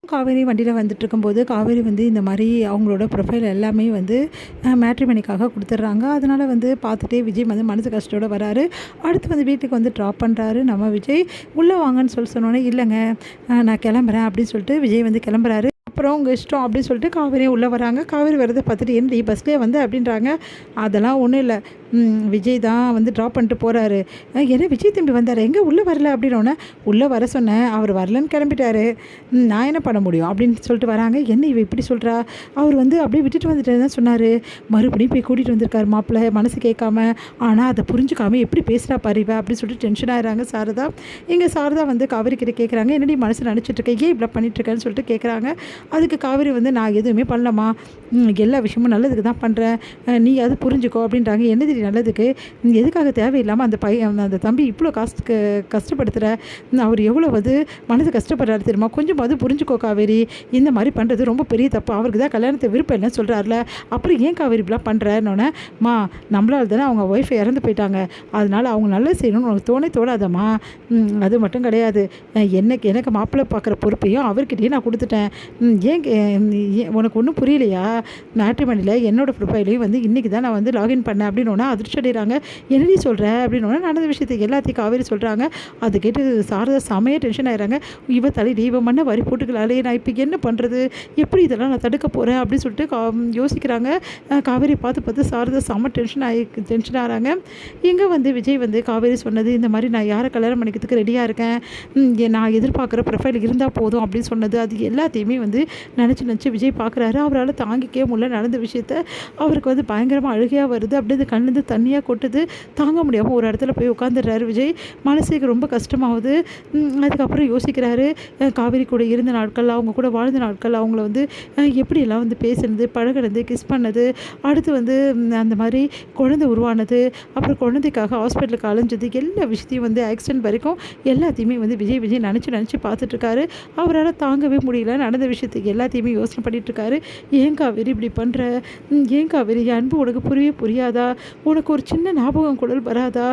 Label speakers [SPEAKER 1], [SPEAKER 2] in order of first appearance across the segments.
[SPEAKER 1] காவேரி வண்டியில் வந்துட்டுருக்கும்போது, காவேரி வந்து இந்த மாரி அவங்களோட ப்ரொஃபைல் எல்லாமே வந்து மேட்ரிமோனிக்காக குடுத்துடுறாங்க. அதனால வந்து பார்த்துட்டே விஜய் வந்து மனசு கஷ்டத்தோட வராரு. அடுத்து வந்து வீட்டுக்கு வந்து ட்ராப் பண்ணுறாரு நம்ம விஜய். "உள்ள வாங்கன்னு" சொன்னோனே, "இல்லைங்க நான் கிளம்புறேன்" அப்படின்னு சொல்லிட்டு விஜய் வந்து கிளம்புறாரு. அப்புறம் "உங்க இஷ்டம்" அப்படின்னு சொல்லிட்டு காவேரியும் உள்ளே வராங்க. காவேரி வரத பார்த்துட்டு, "என்னடி பஸ்லயா வந்த?" அப்படின்றாங்க. "அதெல்லாம் ஒண்ணும் இல்ல. விஜய் தான் வந்து ட்ராப் பண்ணிட்டு போறாரு." "என்ன விஜய் தம்பி வந்தாரா? எங்க உள்ள வரல?" அப்படின்னோனே, "உள்ள வர சொன்னேன். அவர் வரலன்னு கிளம்பிட்டாரு. நான் என்ன பண்ண முடியும்?" அப்படின்னு சொல்லிட்டு வராங்க. "என்ன இவ இப்படி சொல்றா? அவர் வந்து அப்படியே விட்டுட்டு வந்துட்டேன்னு தான் சொன்னாரு. மறுபடியும் போய் கூட்டிட்டு வந்திருக்காரு மாப்பிள்ளை, மனசு கேட்காம. ஆனா அத புரிஞ்சுக்காம எப்படி பேசுறா பாரு இவ" அப்படின்னு சொல்லிட்டு டென்ஷன் ஆயிடுறாங்க சாரதா. இங்க சாரதா வந்து காவேரி கிட்ட கேட்குறாங்க, "என்னடி மனசுல நினச்சிட்டு இருக்க? ஏன் இப்படிலாம் பண்ணிட்டு இருக்கேன்னு?" சொல்லிட்டு கேட்குறாங்க. அதுக்கு காவேரி வந்து, "நான் எதுவுமே பண்ணலம்மா. எல்லா விஷயமும் நல்லதுக்கு தான் பண்ணுறேன். நீ அது புரிஞ்சுக்கோ" அப்படின்றாங்க. "என்னது நல்லதுக்கு? நீ எதுக்காக தேவையில்லாமல் அந்த பையன் அந்த தம்பி இவ்வளோ கஷ்டப்படுத்துகிற? அவர் எவ்வளோ வந்து மனசு கஷ்டப்படுறாரு தெரியுமா? கொஞ்சமாவது புரிஞ்சுக்கோ காவேரி. இந்த மாதிரி பண்ணுறது ரொம்ப பெரிய தப்பு. அவருக்கு தான் கல்யாணத்தை விருப்பம் இல்லைன்னு சொல்கிறாருல. அப்புறம் ஏன் காவேரி இப்படிலாம் பண்ணுறேன்னொன்னே, மா நம்மளால தானே அவங்க ஒய்ஃப் இறந்து போயிட்டாங்க. அதனால அவங்க நல்லது செய்யணும்னு உனக்கு தோணாதம்மா. அது மட்டும் கிடையாது. எனக்கு மாப்பிள்ளை பார்க்குற பொறுப்பையும் அவர்கிட்டயே நான் கொடுத்துட்டேன். உனக்கு ஒன்றும் புரியலையா? மேட்ரிமோனியில் என்னோட ப்ரொஃபைலையும் வந்து இன்றைக்கி தான் நான் வந்து லாகின் பண்ணேன்" அப்படின்னோன்னா அதிர்ச்சி அடைகிறாங்க. "என்னடி சொல்கிற?" அப்படின்னோன்னா நடந்த விஷயத்துக்கு எல்லாத்தையும் காவேரி சொல்கிறாங்க. அதை கேட்டு சாரதா செமையாக டென்ஷன் ஆயிடுறாங்க. "இவ தலைடி இவ மண்ணை வாரி போட்டுக்கலாலே, நான் இப்போ என்ன பண்ணுறது? எப்படி இதெல்லாம் நான் தடுக்க போகிறேன்?" அப்படின்னு சொல்லிட்டு யோசிக்கிறாங்க. காவேரி பார்த்து சாரதா செம்ம டென்ஷன் ஆகிறாங்க. இங்கே வந்து விஜய் வந்து காவேரி சொன்னது இந்த மாதிரி, "நான் யாரை கல்யாணம் பண்ணிக்கிறதுக்கு ரெடியாக இருக்கேன். நான் எதிர்பார்க்குற ப்ரொஃபைல் இருந்தால் போதும்" அப்படின்னு சொன்னது, அது எல்லாத்தையுமே வந்து நினச்சி விஜய் பார்க்குறாரு. அவரால் தாங்கிக்கவே முடியல நடந்த விஷயத்த. அவருக்கு வந்து பயங்கரமாக அழுகையாக வருது. அப்படியே அது கண்ணுலேருந்து தண்ணியாக கொட்டுது. தாங்க முடியாமல் ஒரு இடத்துல போய் உட்காந்துடுறாரு விஜய். மனசுக்கு ரொம்ப கஷ்டமாகுது. அதுக்கப்புறம் யோசிக்கிறாரு. காவேரி கூட இருந்த நாட்கள், அவங்க கூட வாழ்ந்த நாட்கள், அவங்கள வந்து எப்படியெல்லாம் வந்து பேசுனது, பழகுனது, கிஸ் பண்ணது, அடுத்து வந்து அந்த மாதிரி குழந்தை உருவானது, அப்புறம் குழந்தைக்காக ஹாஸ்பிட்டலுக்கு அலைஞ்சது, எல்லா விஷயத்தையும் வந்து ஆக்சிடென்ட் வரைக்கும் எல்லாத்தையுமே வந்து விஜய் நினச்சி பார்த்துட்ருக்காரு. அவரால் தாங்கவே முடியல. நடந்த விஷயத்துக்கு எல்லாத்தையுமே யோசனை பண்ணிகிட்ருக்காரு. "ஏன் காவேரி இப்படி பண்ணுற? ஏன் காவேரி என் அன்பு உனக்கு புரியாதா? உனக்கு ஒரு சின்ன ஞாபகம் கூட வராதா?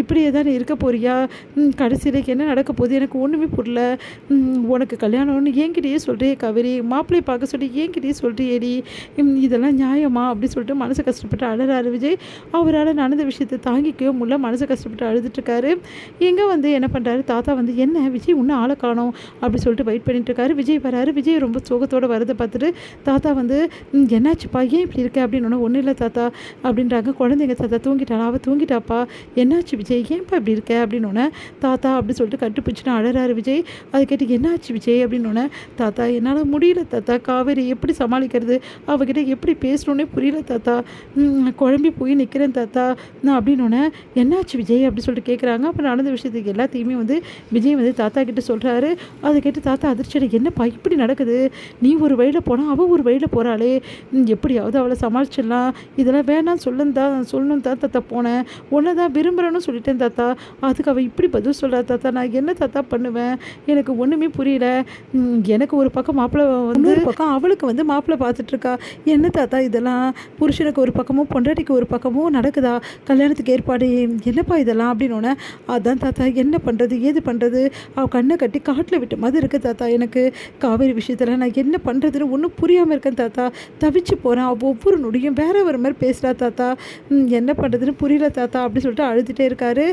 [SPEAKER 1] இப்படியே தான் இருக்க போறியா? கடைசியில் என்ன நடக்க போகுது எனக்கு ஒன்றுமே புரியல. உனக்கு கல்யாணம்னு என்கிட்டயே சொல்கிறியே காவேரி. மாப்பிள்ளையை பார்க்க சொல்லி என்கிட்டயே சொல்கிறியேடி. இதெல்லாம் நியாயமா?" அப்படின்னு சொல்லிட்டு மனசு கஷ்டப்பட்டு அழுறாரு விஜய். அவரால் நடந்த விஷயத்தை தாங்கிக்கவே முடியல. மனசு கஷ்டப்பட்டு அழுதுட்டுருக்காரு. எங்கே வந்து என்ன பண்ணுறாரு தாத்தா வந்து, "என்ன விஜய் இன்னும் ஆளை காணோம்" அப்படி சொல்லிட்டு வெயிட் பண்ணிட்டுருக்காரு. விஜய் வராரு. விஜய் ரொம்ப சோகத்தோடு வரதை பார்த்துட்டு தாத்தா வந்து, "என்னாச்சுப்பா? ஏன் இப்படி இருக்க?" அப்படின்னோன்னா, "ஒன்றும் இல்லை தாத்தா" அப்படின்றாங்க. "குழந்தைங்க தாத்தா தூங்கிட்டாளா?" "அவள் தூங்கிட்டாப்பா." "என்னாச்சு விஜய்? ஏன்ப்பா இப்படி இருக்க?" அப்படின்னோன்னே, "தாத்தா" அப்படி சொல்லிட்டு கட்டுப்பிடிச்சுன்னு அழறாரு விஜய். அது கேட்டு, "என்னாச்சு விஜய்?" அப்படின்னோன்னே, "தாத்தா என்னால் முடியல தாத்தா. காவேரி எப்படி சமாளிக்கிறது? அவகிட்ட எப்படி பேசணுன்னே புரியல தாத்தா. குழம்பி போய் நிற்கிறேன் தாத்தா நான்" அப்படின்னோன்னே, "என்னாச்சு விஜய்?" அப்படி சொல்லிட்டு கேட்குறாங்க. அப்புறம் நடந்த விஷயத்துக்கு எல்லாத்தையுமே வந்து விஜய் வந்து தாத்தா கிட்ட சொல்கிறாரு. அதை கேட்டு தாத்தா அதிர்ச்சியோட, "என்னப்பா இப்படி நடக்குது? நீ ஒரு வழியில் போனால் அவள் ஒரு வழியில் போகிறாளே. எப்படியாவது அவளை சமாளிச்சிடலாம். இதெல்லாம் வேணாம் சொல்லணும் தான் தாத்தா போனேன். உன்னை தான் விரும்புகிறேன்னு சொல்லிட்டேன் தாத்தா. அதுக்கு அவள் இப்படி பதில் சொல்கிறா தாத்தா. நான் என்ன தாத்தா பண்ணுவேன்? எனக்கு ஒன்றுமே புரியல. எனக்கு ஒரு பக்கம் மாப்பிள்ளை வந்து ஒரு பக்கம் அவளுக்கு வந்து மாப்பிள்ளை பார்த்துட்ருக்கா. என்ன தாத்தா இதெல்லாம்? புருஷனுக்கு ஒரு பக்கமும் பொண்டாட்டிக்கு ஒரு பக்கமும் நடக்குதா கல்யாணத்துக்கு ஏற்பாடு? என்னப்பா இதெல்லாம்?" அப்படின்னோடனே, "அதான் தாத்தா என்ன பண்ணுறது ஏது பண்ணுறது? அவள் கண்ணை கட்டி காட்டில் விட்ட மாதிரி இருக்குது தாத்தா எனக்கு. காவேரி விஷயத்தில் நான் என்ன பண்ணுறதுன்னு ஒன்றும் புரியாமல் இருக்கேன் தாத்தா. தவிச்சு போகிறேன். அவள் ஒவ்வொரு நொடியும் வேற ஒரு மாதிரி பேசுகிறா தாத்தா. என்ன பண்ணுறதுன்னு புரியல தாத்தா" அப்படின்னு சொல்லிட்டு அழுதுகிட்டே இருக்காரு.